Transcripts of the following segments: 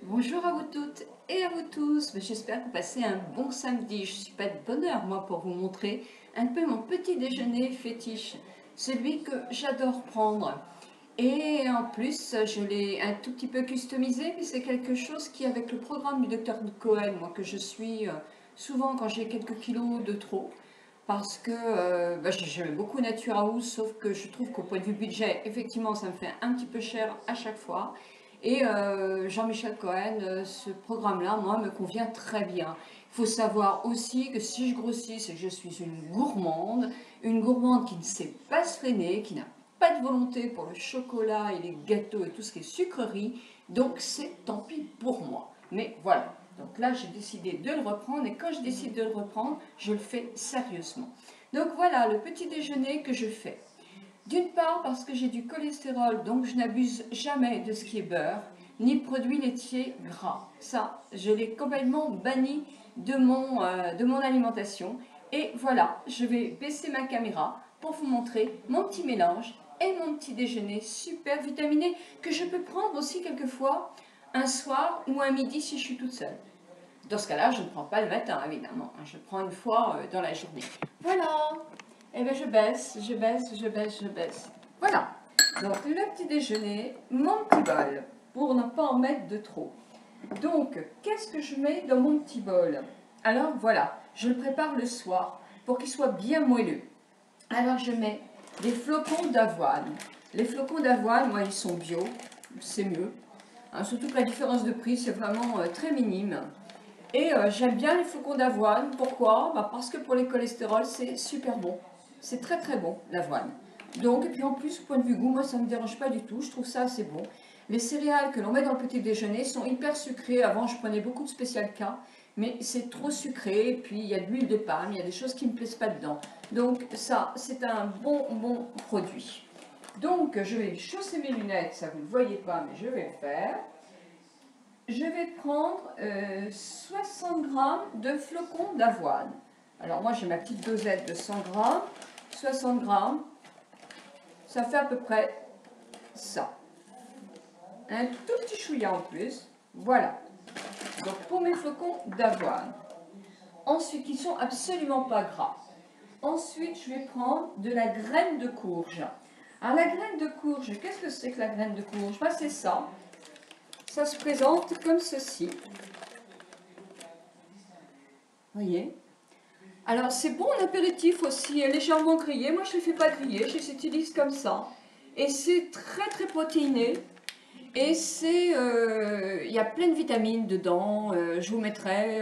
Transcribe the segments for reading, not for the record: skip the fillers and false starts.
Bonjour à vous toutes et à vous tous, j'espère que vous passez un bon samedi. Je suis pas de bonne heure moi pour vous montrer un peu mon petit déjeuner fétiche, celui que j'adore prendre. Et en plus je l'ai un tout petit peu customisé, mais c'est quelque chose qui avec le programme du docteur Cohen, moi que je suis souvent quand j'ai quelques kilos de trop. Parce que j'aime beaucoup Nature House, sauf que je trouve qu'au point de vue budget, effectivement, ça me fait un petit peu cher à chaque fois. Et Jean-Michel Cohen, ce programme-là, moi, me convient très bien. Il faut savoir aussi que si je grossis, c'est que je suis une gourmande qui ne sait pas se freiner, qui n'a pas de volonté pour le chocolat et les gâteaux et tout ce qui est sucrerie. Donc c'est tant pis pour moi. Mais voilà. Donc là, j'ai décidé de le reprendre et quand je décide de le reprendre, je le fais sérieusement. Donc voilà le petit déjeuner que je fais. D'une part parce que j'ai du cholestérol, donc je n'abuse jamais de ce qui est beurre, ni produits laitiers gras. Ça, je l'ai complètement banni de mon alimentation. Et voilà, je vais baisser ma caméra pour vous montrer mon petit mélange et mon petit déjeuner super vitaminé que je peux prendre aussi quelquefois un soir ou un midi si je suis toute seule. Dans ce cas-là, je ne prends pas le matin, évidemment. Je prends une fois dans la journée. Voilà. Et bien, je baisse, je baisse, je baisse, je baisse. Voilà. Donc, le petit déjeuner, mon petit bol, pour ne pas en mettre de trop. Donc, qu'est-ce que je mets dans mon petit bol? Alors, voilà. Je le prépare le soir pour qu'il soit bien moelleux. Alors, je mets des flocons d'avoine. Les flocons d'avoine, moi, ils sont bio. C'est mieux. Hein, surtout que la différence de prix, c'est vraiment très minime. Et j'aime bien les flocons d'avoine. Pourquoi? Parce que pour les cholestérols, c'est super bon. C'est très très bon, l'avoine. Donc, et puis en plus, point de vue goût, moi, ça ne me dérange pas du tout. Je trouve ça assez bon. Les céréales que l'on met dans le petit déjeuner sont hyper sucrées. Avant, je prenais beaucoup de spécial K, mais c'est trop sucré. Et puis, il y a de l'huile de palme, il y a des choses qui ne me plaisent pas dedans. Donc, ça, c'est un bon produit. Donc, je vais chausser mes lunettes. Ça, vous ne le voyez pas, mais je vais le faire. Je vais prendre 60 grammes de flocons d'avoine. Alors moi j'ai ma petite dosette de 100 grammes, 60 grammes, ça fait à peu près ça. Un tout petit chouïa en plus, voilà. Donc pour mes flocons d'avoine. Ensuite, ils sont absolument pas gras. Ensuite, je vais prendre de la graine de courge. Alors la graine de courge, qu'est-ce que c'est que la graine de courge? C'est ça. Ça se présente comme ceci. Voyez. Alors c'est bon en apéritif aussi, légèrement grillé. Moi je ne les fais pas griller, je les utilise comme ça. Et c'est très très protéiné. Et c'est, il y a plein de vitamines dedans. Je vous mettrai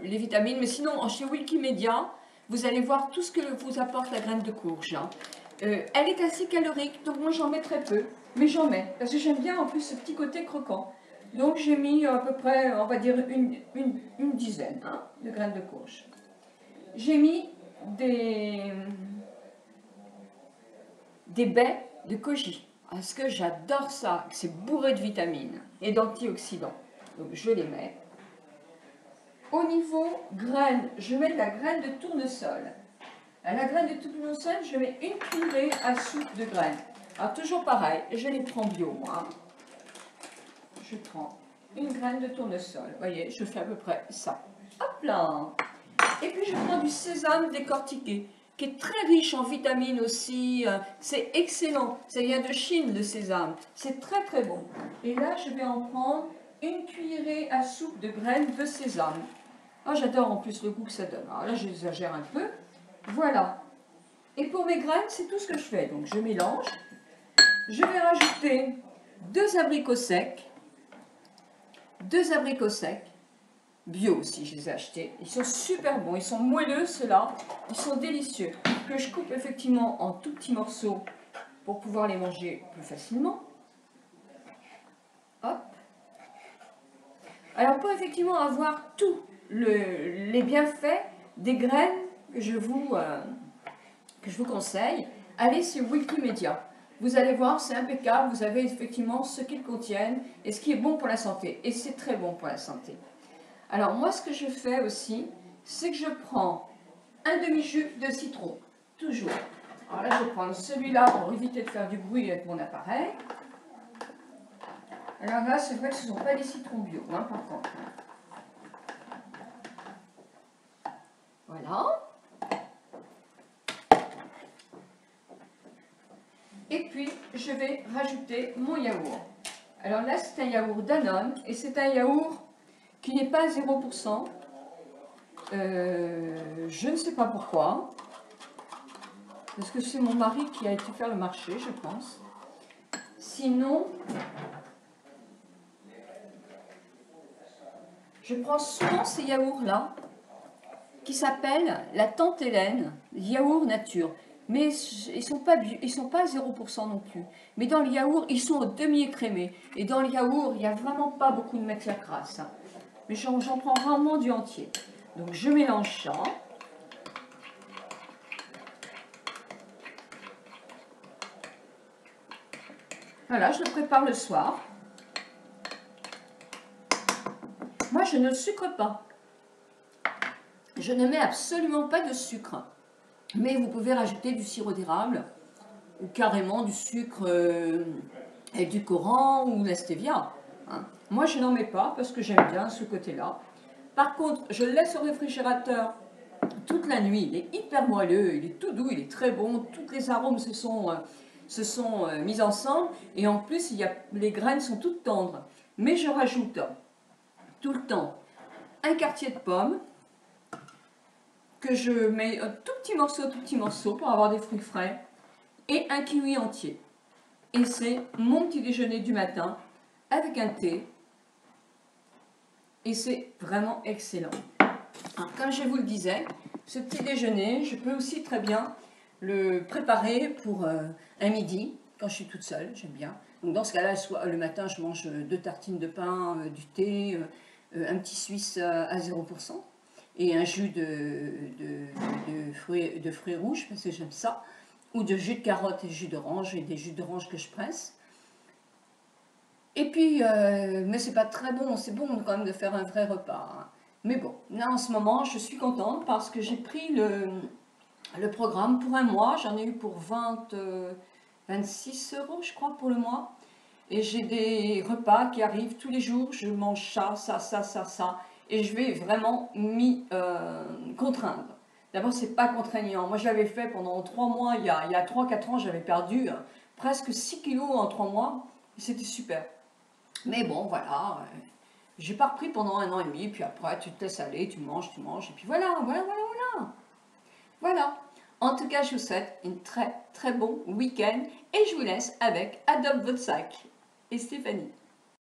les vitamines. Mais sinon, chez Wikimedia, vous allez voir tout ce que vous apporte la graine de courge. Hein. Elle est assez calorique, donc moi j'en mets très peu. Mais j'en mets, parce que j'aime bien en plus ce petit côté croquant. Donc j'ai mis à peu près, on va dire, une dizaine de graines de courge. J'ai mis des baies de koji. Parce que j'adore ça, c'est bourré de vitamines et d'antioxydants. Donc je les mets. Au niveau graines, je mets de la graine de tournesol. À la graine de tournesol, je mets une cuillerée à soupe de graines. Alors toujours pareil, je les prends bio moi. Je prends une graine de tournesol. Vous voyez, je fais à peu près ça. Hop là. Et puis je prends du sésame décortiqué, qui est très riche en vitamines aussi. C'est excellent. Ça vient de Chine, le sésame. C'est très très bon. Et là, je vais en prendre une cuillerée à soupe de graines de sésame. Ah, j'adore en plus le goût que ça donne. Alors là, j'exagère un peu. Voilà. Et pour mes graines, c'est tout ce que je fais. Donc je mélange. Je vais rajouter deux abricots secs. Bio aussi, je les ai achetés. Ils sont super bons, ils sont moelleux ceux-là, ils sont délicieux. Que je coupe effectivement en tout petits morceaux pour pouvoir les manger plus facilement. Hop. Alors pour effectivement avoir tous les bienfaits des graines que je vous conseille, allez sur Wikimedia. Vous allez voir, c'est impeccable, vous avez effectivement ce qu'ils contiennent et ce qui est bon pour la santé. Et c'est très bon pour la santé. Alors moi ce que je fais aussi, c'est que je prends un demi-jus de citron, toujours. Alors là je vais prendre celui-là pour éviter de faire du bruit avec mon appareil. Alors là, c'est vrai que ce ne sont pas des citrons bio, hein, par contre. Voilà. Et puis, je vais rajouter mon yaourt. Alors là, c'est un yaourt Danone et c'est un yaourt qui n'est pas 0%. Je ne sais pas pourquoi. Parce que c'est mon mari qui a été faire le marché, je pense. Sinon, je prends souvent ces yaourts-là, qui s'appellent la Tante Hélène, yaourt nature. Mais ils sont pas 0% non plus. Mais dans le yaourt, ils sont au demi-écrémés. Et dans le yaourt, il n'y a vraiment pas beaucoup de matière grasse. Mais j'en prends vraiment du entier. Donc je mélange ça. Voilà, je le prépare le soir. Moi, je ne le sucre pas. Je ne mets absolument pas de sucre. Mais vous pouvez rajouter du sirop d'érable ou carrément du sucre édulcorant ou la stevia. Hein. Moi, je n'en mets pas parce que j'aime bien ce côté-là. Par contre, je le laisse au réfrigérateur toute la nuit. Il est hyper moelleux, il est tout doux, il est très bon. Tous les arômes se sont mis ensemble. Et en plus, les graines sont toutes tendres. Mais je rajoute tout le temps un quartier de pomme que je mets un tout petit morceau pour avoir des fruits frais et un kiwi entier. Et c'est mon petit déjeuner du matin avec un thé. Et c'est vraiment excellent. Alors, comme je vous le disais, ce petit déjeuner, je peux aussi très bien le préparer pour un midi, quand je suis toute seule, j'aime bien. Donc dans ce cas-là, le matin, je mange 2 tartines de pain, du thé, un petit suisse à 0%, et un jus de fruits rouges, parce que j'aime ça, ou de jus de carotte et jus d'orange, et des jus d'orange que je presse. Et puis, mais c'est pas très bon, c'est bon quand même de faire un vrai repas. Hein. Mais bon, là en ce moment, je suis contente parce que j'ai pris le programme pour un mois. J'en ai eu pour 26 € je crois pour le mois. Et j'ai des repas qui arrivent tous les jours. Je mange ça. Et je vais vraiment m'y contraindre. D'abord, c'est pas contraignant. Moi, je l'avais fait pendant 3 mois. Il y a 3-4 ans, j'avais perdu presque 6 kilos en 3 mois. C'était super. Mais bon, voilà, j'ai pas repris pendant 1 an et demi, puis après tu te laisses aller, tu manges, et puis voilà. Voilà. En tout cas, je vous souhaite un très bon week-end et je vous laisse avec Adopte votre sac et Stéphanie.